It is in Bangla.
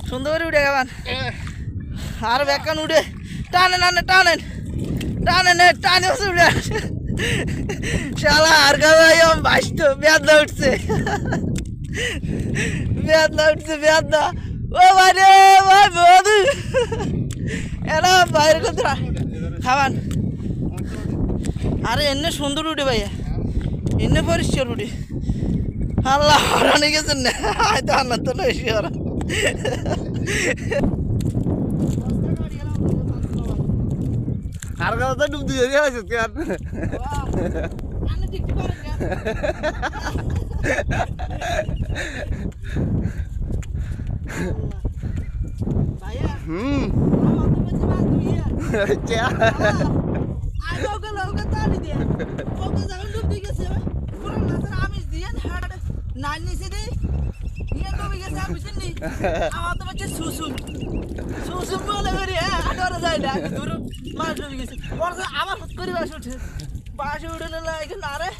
সুন্দর উঠে গেলেন আর বেকান উঠে টানেন আনে টানেন টানেন টানে উঠে শালা আর গাই বাসত বেদনা উঠছে বেদনা উঠছে বেদনা ও ভাই রে ভাই বধু এরা বাইরে কোথায় খাবান আরে এনে সুন্দর উঠে ভাইয়া এনে পরিষ্কার উঠে আল্লাহ হরানি গেছেন না হয়তো আল্লাহ তো নইছি হরান আর কথা ডুব দিয়ে গেছে কেন আমার তো হচ্ছে সুসুম সুসুম বলে করি আঠারো যায় না দূর মাছ ঢুকে গেছে আমার করে বাসে উঠে না রে